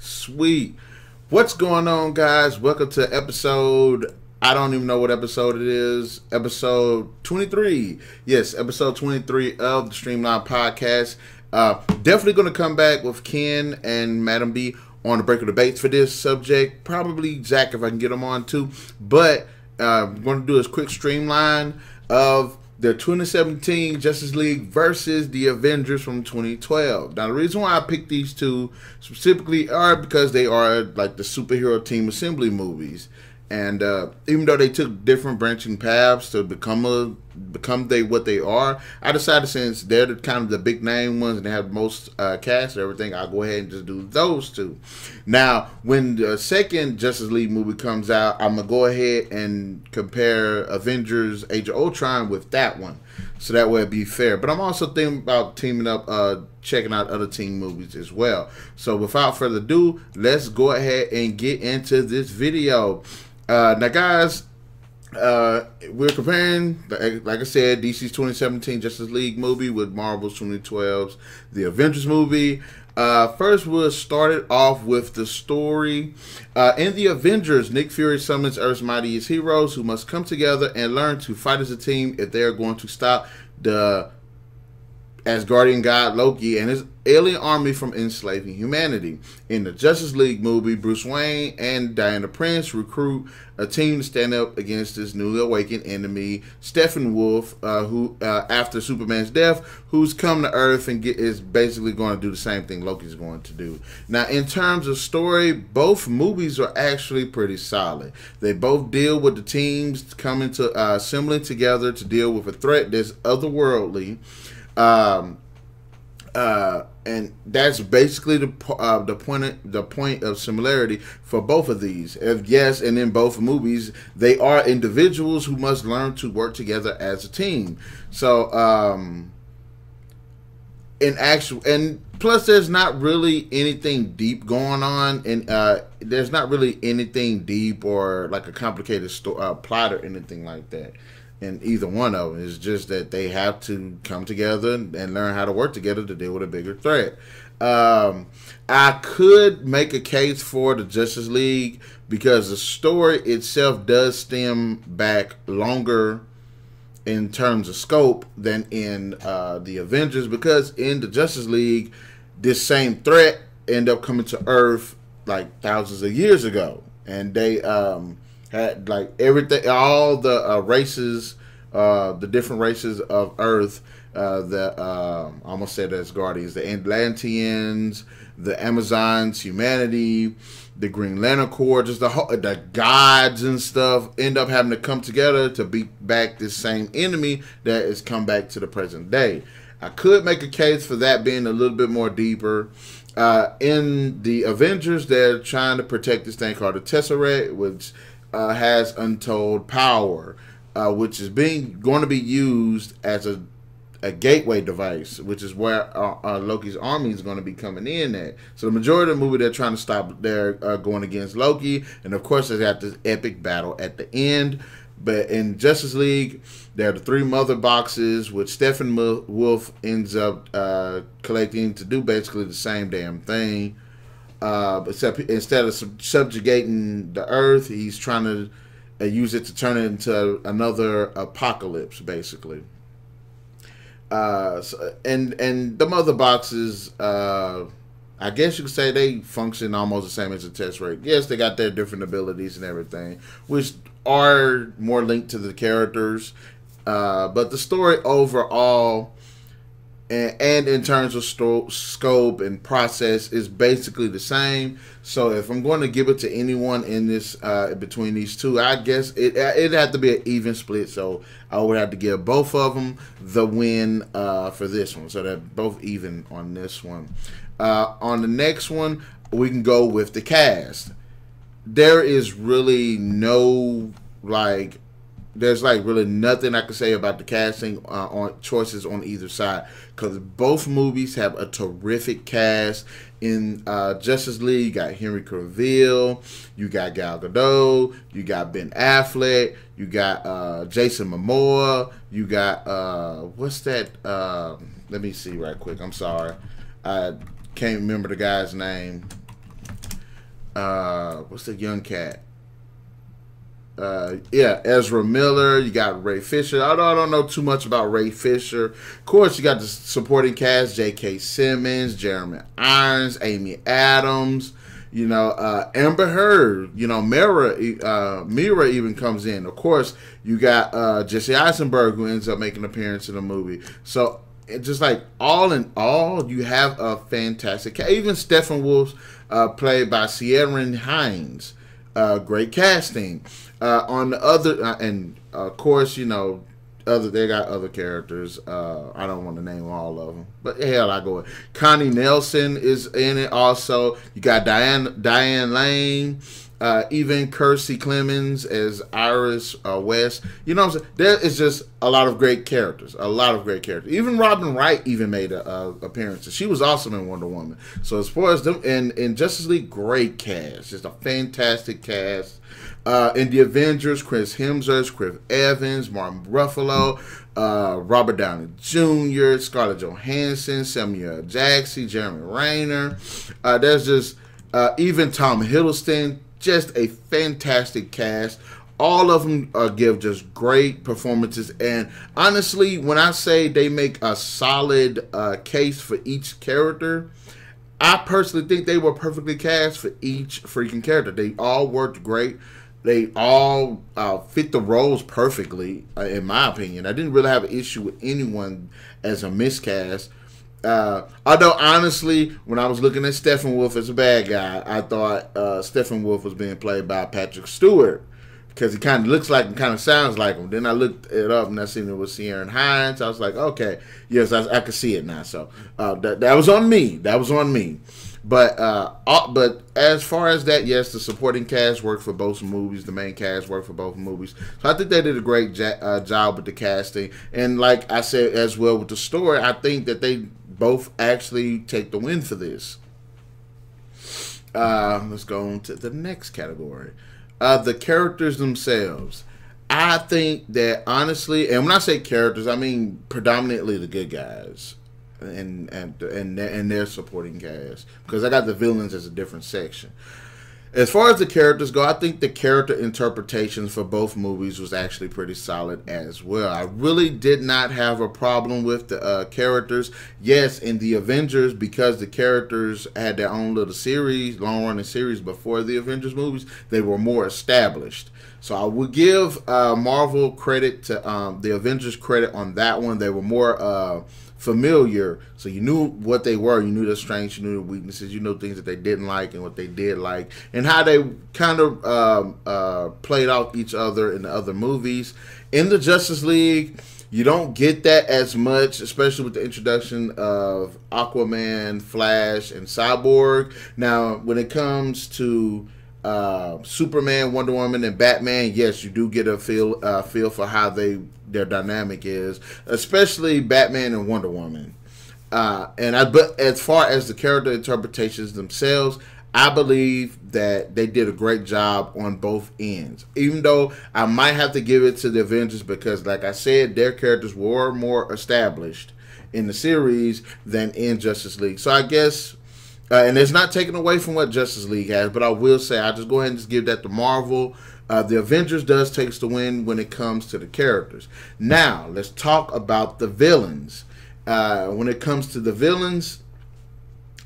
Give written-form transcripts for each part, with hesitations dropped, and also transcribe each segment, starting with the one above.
Sweet. What's going on, guys? Welcome to episode, I don't even know what episode it is. Episode 23. Yes, episode 23 of the Streamline Podcast. Definitely going to come back with Ken and Madam B on the break of debates for this subject. Probably Zack if I can get him on too. But I'm going to do a quick streamline of the 2017 Justice League versus the Avengers from 2012. Now, the reason why I picked these two specifically are because they are like the superhero team assembly movies. And even though they took different branching paths to become what they are, I decided since they're the kind of the big name ones and they have the most cast and everything, I'll go ahead and just do those two. Now, when the second Justice League movie comes out, I'm going to go ahead and compare Avengers Age of Ultron with that one. So that way it'd be fair. But I'm also thinking about teaming up, checking out other team movies as well. So without further ado, let's go ahead and get into this video. Now, guys, we're comparing, like I said, DC's 2017 Justice League movie with Marvel's 2012's The Avengers movie. First, we'll start it off with the story. In The Avengers, Nick Fury summons Earth's mightiest heroes who must come together and learn to fight as a team if they are going to stop the Asgardian god Loki and his alien army from enslaving humanity. In the Justice League movie, Bruce Wayne and Diana Prince recruit a team to stand up against this newly awakened enemy, Steppenwolf, who after Superman's death, who's come to Earth and is basically going to do the same thing Loki's going to do. Now, in terms of story, both movies are actually pretty solid. They both deal with the teams coming to assembling together to deal with a threat that's otherworldly. And that's basically the point of similarity for both of these. Yes, and in both movies, they are individuals who must learn to work together as a team. So, plus there's not really anything deep going on, and there's not really anything deep or like a complicated plot or anything like that. And either one of them is just that they have to come together and learn how to work together to deal with a bigger threat. I could make a case for the Justice League because the story itself does stem back longer in terms of scope than in the Avengers, because in the Justice League, this same threat ended up coming to Earth like thousands of years ago, and they had like everything, all the races, the different races of Earth, I almost said as Guardians, the Atlanteans, the Amazons, humanity, the Green Lantern Corps, just the gods and stuff end up having to come together to beat back this same enemy that has come back to the present day. I could make a case for that being a little bit more deeper. In the Avengers, they're trying to protect this thing called the Tesseract, which has untold power, which is going to be used as a gateway device, which is where Loki's army is going to be coming in at. So the majority of the movie, they're trying to stop, they're going against Loki, and of course they got this epic battle at the end. But in Justice League, there are the three mother boxes, which Steppenwolf ends up collecting to do basically the same damn thing. Except instead of subjugating the Earth, he's trying to use it to turn it into another apocalypse, basically. And the mother boxes, I guess you could say they function almost the same as the Tesseract. Yes, they got their different abilities and everything, which are more linked to the characters. But the story overall, and in terms of scope and process, is basically the same. So if I'm going to give it to anyone in this between these two, I guess it'd have to be an even split. So I would have to give both of them the win for this one. So they're both even on this one. On the next one, we can go with the cast. There is really no there's really nothing I can say about the casting on choices on either side, because both movies have a terrific cast. In Justice League, you got Henry Cavill, you got Gal Gadot, you got Ben Affleck, you got Jason Momoa, you got what's that? Let me see right quick. I'm sorry, I can't remember the guy's name. what's the young cat? Yeah, Ezra Miller. You got Ray Fisher. I don't know too much about Ray Fisher. Of course, you got the supporting cast: J.K. Simmons, Jeremy Irons, Amy Adams. Amber Heard. Mira even comes in. Of course, you got Jesse Eisenberg, who ends up making an appearance in the movie. So, just like all in all, you have a fantastic cast. Even Stephen Wolf, played by Ciaran Hinds. Great casting. On the other, and of course, they got other characters. I don't want to name all of them, but hell, I go with Connie Nelson is in it. Also, you got Diane Lane, even Kirstie Clemens as Iris West. You know what I'm saying? There is just a lot of great characters. Even Robin Wright even made a appearance. She was awesome in Wonder Woman. So as far as them in Justice League, great cast. Just a fantastic cast. In the Avengers, Chris Hemsworth, Chris Evans, Martin Ruffalo, Robert Downey Jr., Scarlett Johansson, Samuel Jackson, Jeremy Renner. There's just even Tom Hiddleston. Just a fantastic cast. All of them give just great performances. And honestly, when I say they make a solid case for each character, I personally think they were perfectly cast for each freaking character. They all worked great. They all fit the roles perfectly, in my opinion. I didn't really have an issue with anyone as a miscast. Although, honestly, when I was looking at Stephen Wolf as a bad guy, I thought Stephen Wolf was being played by Patrick Stewart because he kind of looks like and kind of sounds like him. Then I looked it up and I seen it was Ciaran Hinds. I was like, okay, yes, I could see it now. So that was on me. But as far as that, yes, the supporting cast worked for both movies. The main cast worked for both movies. So I think they did a great job with the casting. And like I said as well with the story, I think that they both actually take the win for this. Let's go on to the next category. The characters themselves. I think that honestly, and when I say characters, I mean predominantly the good guys. And their supporting cast, because I got the villains as a different section. As far as the characters go, I think the character interpretations for both movies was actually pretty solid as well. I really did not have a problem with the characters. Yes, in the Avengers, because the characters had their own little series, long-running series before the Avengers movies, they were more established. So I would give Marvel credit to the Avengers credit on that one. They were more familiar, so you knew what they were, you knew their strengths, you knew their weaknesses, you know things that they didn't like and what they did like, and how they kind of played off each other in the other movies. In the Justice League, you don't get that as much, especially with the introduction of Aquaman, Flash, and Cyborg. Now, when it comes to Superman, Wonder Woman, and Batman, yes, you do get a feel for how their dynamic is, especially Batman and Wonder Woman. But as far as the character interpretations themselves, I believe that they did a great job on both ends. Even though I might have to give it to the Avengers because, like I said, their characters were more established in the series than in Justice League. So I guess. And it's not taken away from what Justice League has, but I will say, I'll just go ahead and just give that to Marvel. The Avengers does take the win when it comes to the characters. Now, let's talk about the villains. When it comes to the villains,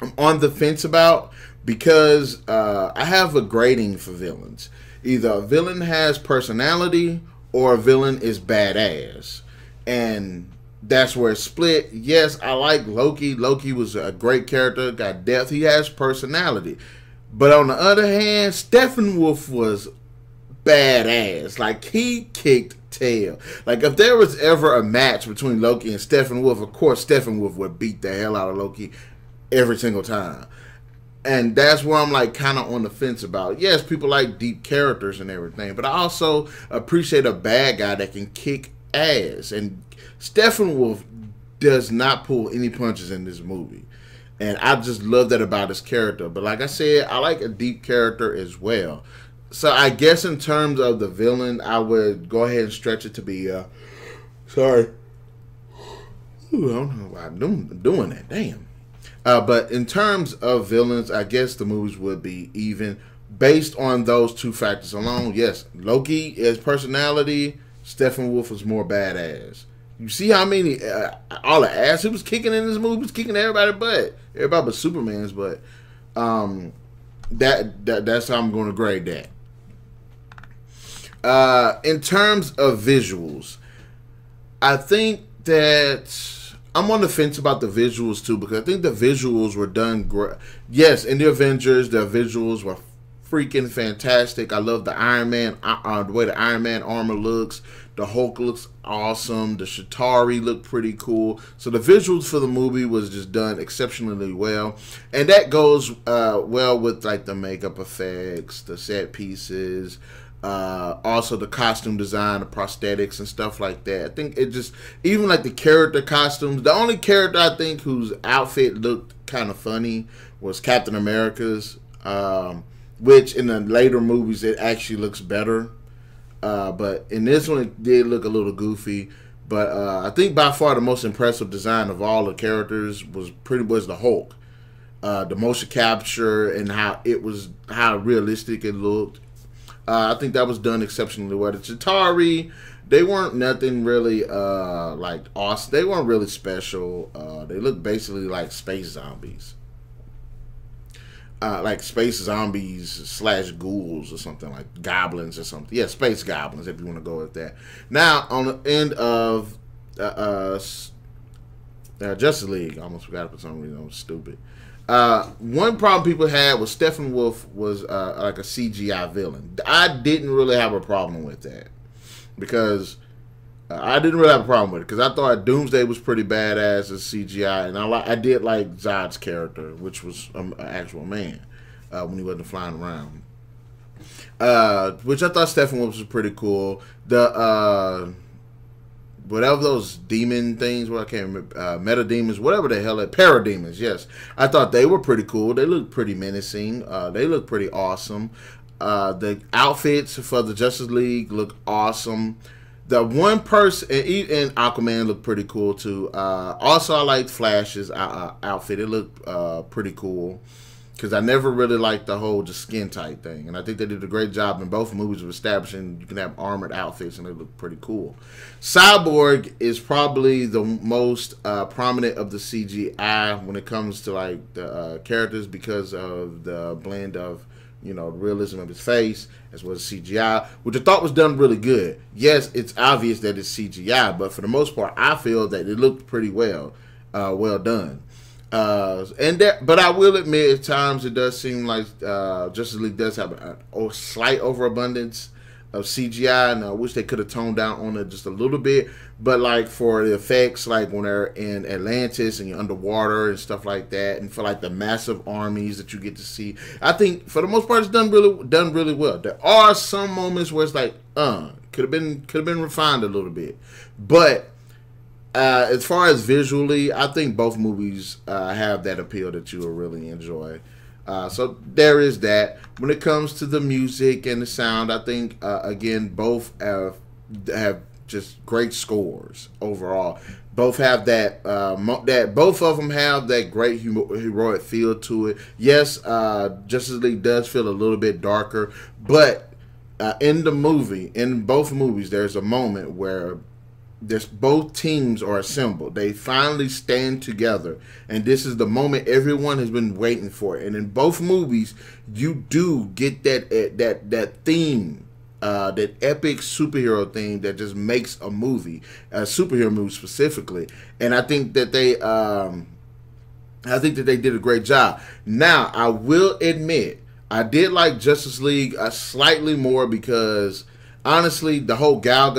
I'm on the fence about, because I have a grading for villains. Either a villain has personality or a villain is badass. And that's where it's split. Yes, I like Loki. Loki was a great character, got depth. He has personality. But on the other hand, Steppenwolf was badass. Like, he kicked tail. Like, if there was ever a match between Loki and Steppenwolf, of course Steppenwolf would beat the hell out of Loki every single time. And that's where I'm like kind of on the fence about. Yes, people like deep characters and everything, but I also appreciate a bad guy that can kick ass. And Steppenwolf does not pull any punches in this movie. And I just love that about his character. But like I said, I like a deep character as well. So I guess in terms of the villain, I would go ahead and stretch it to be, sorry. Ooh, I don't know why I'm doing that. Damn. But in terms of villains, I guess the movies would be even. based on those two factors alone, yes, Loki as personality, Steppenwolf was more badass. You see how many all the ass he was kicking in this movie, he was kicking everybody's butt, everybody but Superman's butt. That's how I'm going to grade that. In terms of visuals, I think that I'm on the fence about the visuals too, because I think the visuals were done great. Yes, in the Avengers, the visuals were freaking fantastic. I love the Iron Man, the way the Iron Man armor looks. The Hulk looks awesome. The Chitauri looked pretty cool. So the visuals for the movie was just done exceptionally well, and that goes well with like the makeup effects, the set pieces. Also the costume design, the prosthetics and stuff like that. I think it just, even like the character costumes, the only character I think whose outfit looked kind of funny was Captain America's, which in the later movies it actually looks better. But in this one it did look a little goofy. But I think by far the most impressive design of all the characters was the Hulk. The motion capture and how realistic it looked. I think that was done exceptionally well. The Chitauri, they weren't nothing really like awesome. They weren't really special. They looked basically like space zombies. Like space zombies / ghouls or something, like goblins or something. Yeah, space goblins, if you want to go with that. Now, on the end of Justice League, I almost forgot it for some reason. I was stupid. One problem people had was Steppenwolf was like a CGI villain. I didn't really have a problem with that, because I didn't really have a problem with it, because I thought Doomsday was pretty badass as CGI, and I did like Zod's character, which was an actual man when he wasn't flying around. Which I thought Steppenwolf was pretty cool. The whatever those demon things were, I can't remember, meta demons, whatever the hell, parademons, yes. I thought they were pretty cool. They looked pretty menacing. They looked pretty awesome. The outfits for the Justice League look awesome. The one person, and Aquaman looked pretty cool too. Also, I liked Flash's outfit. It looked pretty cool, because I never really liked the whole just skin tight thing. And I think they did a great job in both movies of establishing you can have armored outfits, and they look pretty cool. Cyborg is probably the most prominent of the CGI when it comes to like the characters, because of the blend of, you know, realism of his face as well as CGI, which I thought was done really good. Yes, it's obvious that it's CGI, but for the most part, I feel that it looked pretty well done. But I will admit, at times it does seem like Justice League does have a slight overabundance of CGI, and I wish they could have toned down on it just a little bit. But like for the effects, like when they're in Atlantis and you're underwater and stuff like that, and for like the massive armies that you get to see, I think for the most part it's done really well. There are some moments where it's like, could have been refined a little bit, but as far as visually, I think both movies have that appeal that you will really enjoy. So there is that. When it comes to the music and the sound, I think again both have just great scores overall. Both have that both of them have that great heroic feel to it. Yes, Justice League does feel a little bit darker, but in both movies, there's a moment where both teams are assembled. They finally stand together, and this is the moment everyone has been waiting for. And in both movies, you do get that theme, that epic superhero theme that just makes a movie, a superhero movie specifically. And I think that they did a great job. Now, I will admit, I did like Justice League slightly more, because honestly, the whole Gal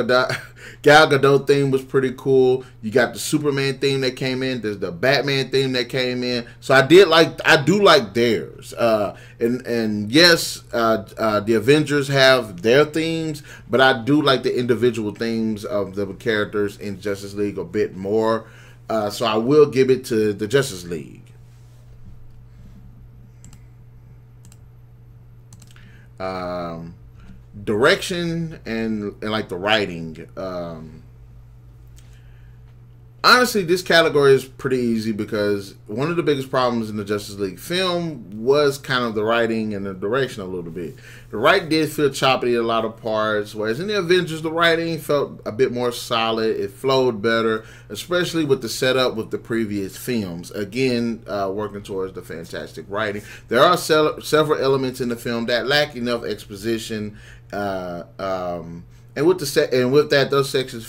Gadot theme was pretty cool. You got the Superman theme that came in. There's the Batman theme that came in. So I do like theirs. And yes, the Avengers have their themes, but I do like the individual themes of the characters in Justice League a bit more. So I will give it to the Justice League. Direction and like the writing, Honestly, this category is pretty easy because one of the biggest problems in the Justice League film was kind of the writing and the direction a little bit. The writing did feel choppy in a lot of parts, whereas in the Avengers, the writing felt a bit more solid. It flowed better, especially with the setup with the previous films. Again, working towards the fantastic writing. There are several elements in the film that lack enough exposition. And with that, those sections,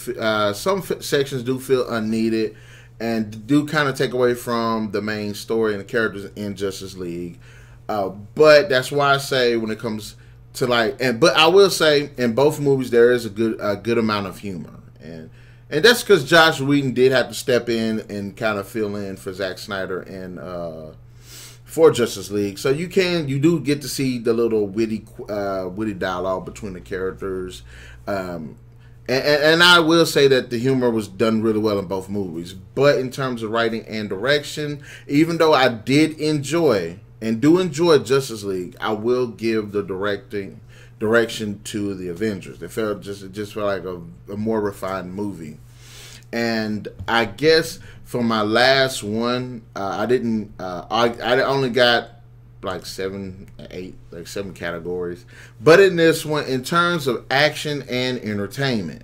some sections do feel unneeded, and do kind of take away from the main story and the characters in Justice League. But that's why I say when it comes to but I will say in both movies there is a good amount of humor, and that's because Joss Whedon did have to step in and kind of fill in for Zack Snyder and for Justice League. So you do get to see the little witty dialogue between the characters. And I will say that the humor was done really well in both movies. But in terms of writing and direction, even though I did enjoy and do enjoy Justice League, I will give the direction to the Avengers. It just felt like a more refined movie. And I guess for my last one, I only got like 7 categories. But in this one, in terms of action and entertainment,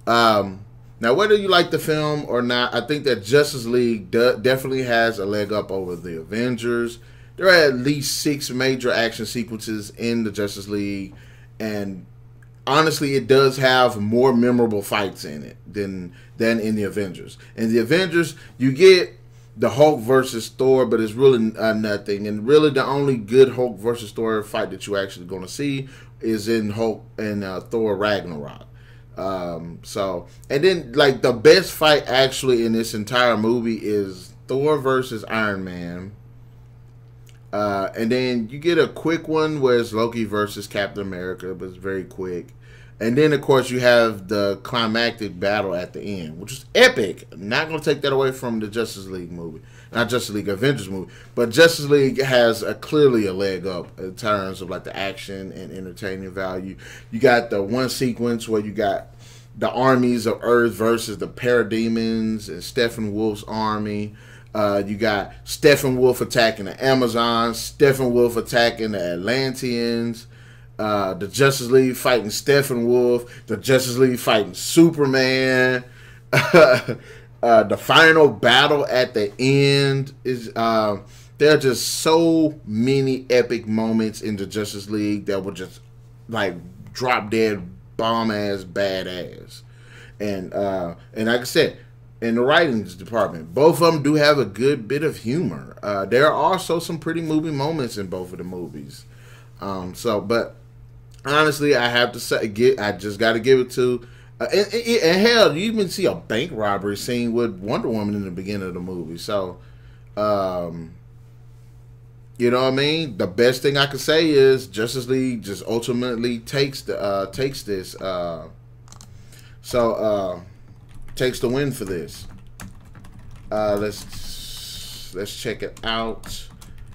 now whether you like the film or not, I think that Justice League definitely has a leg up over the Avengers. There are at least 6 major action sequences in the Justice League, and honestly, it does have more memorable fights in it than in the Avengers. In the Avengers, you get the Hulk versus Thor, but it's really nothing. And really, the only good Hulk versus Thor fight that you're actually going to see is in Hulk and Thor Ragnarok. And then like the best fight actually in this entire movie is Thor versus Iron Man. And then you get a quick one where it's Loki versus Captain America, but it's very quick. And then, of course, you have the climactic battle at the end, which is epic. I'm not going to take that away from the Justice League movie. Not Justice League, Avengers movie. But Justice League has clearly a leg up in terms of like the action and entertaining value. You got the one sequence where you got the armies of Earth versus the Parademons and Steppenwolf's army. You got Steppenwolf attacking the Amazons, Steppenwolf attacking the Atlanteans. The Justice League fighting Steppenwolf, the Justice League fighting Superman. The final battle at the end is there are just so many epic moments in the Justice League that were just like drop dead bomb ass badass. And like I said, in the writing department, both of them do have a good bit of humor. There are also some pretty movie moments in both of the movies. But honestly, I have to say, I just got to give it to, and hell, you even see a bank robbery scene with Wonder Woman in the beginning of the movie. So, you know what I mean? The best thing I could say is Justice League just ultimately takes this, takes the win for this. Let's check it out.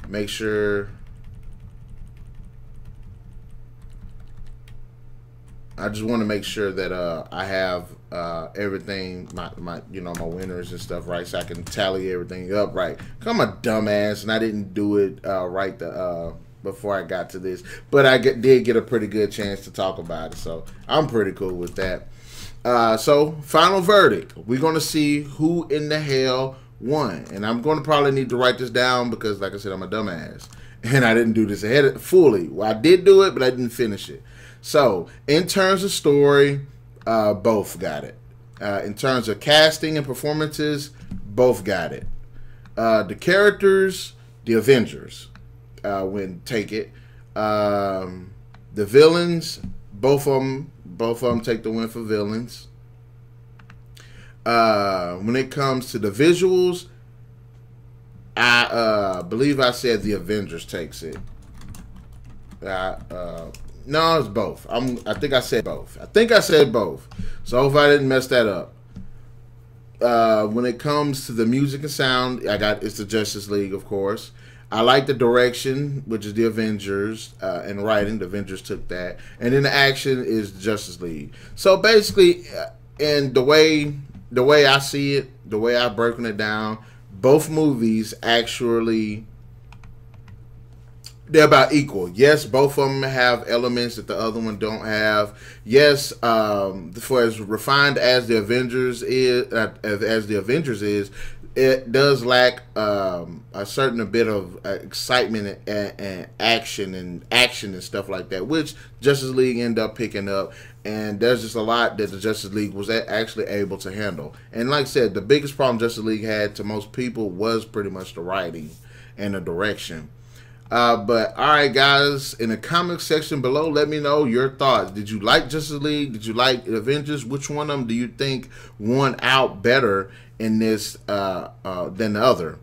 Make sure. I just want to make sure that I have everything, my winners and stuff right, so I can tally everything up right. I'm a dumbass and I didn't do it right before I got to this, but I did get a pretty good chance to talk about it, so I'm pretty cool with that. So final verdict, we're gonna see who in the hell won, and I'm gonna probably need to write this down because, like I said, I'm a dumbass and I didn't do this fully. Well, I did do it, but I didn't finish it. So, in terms of story, both got it. In terms of casting and performances, both got it. The characters, the Avengers, take it. The villains, both of them take the win for villains. When it comes to the visuals, I believe I said the Avengers takes it. No, it's both. I think I said both. So hopefully I didn't mess that up. When it comes to the music and sound, it's the Justice League, of course. I like the direction, which is the Avengers, and writing. The Avengers took that, and then the action is Justice League. So basically, and the way the way I see it, the way I've broken it down, both movies actually, they're about equal. Yes, both of them have elements that the other one don't have. Yes, for as refined as the Avengers is, it does lack a certain bit of excitement and action and stuff like that, which Justice League ended up picking up. And there's just a lot that the Justice League was actually able to handle. And like I said, the biggest problem Justice League had to most people was pretty much the writing and the direction. But all right, guys, in the comment section below, let me know your thoughts. Did you like Justice League? Did you like Avengers? Which one of them do you think won out better in this than the other?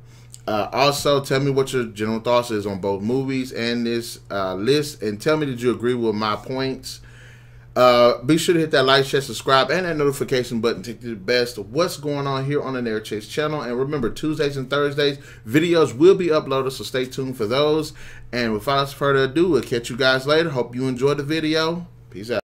Also, tell me what your general thoughts is on both movies and this list, and tell me, did you agree with my points? Be sure to hit that like, share, subscribe, and that notification button to get the best of what's going on here on the Narik Chase channel. And remember, Tuesdays and Thursdays, videos will be uploaded, so stay tuned for those. And without further ado, we'll catch you guys later. Hope you enjoyed the video. Peace out.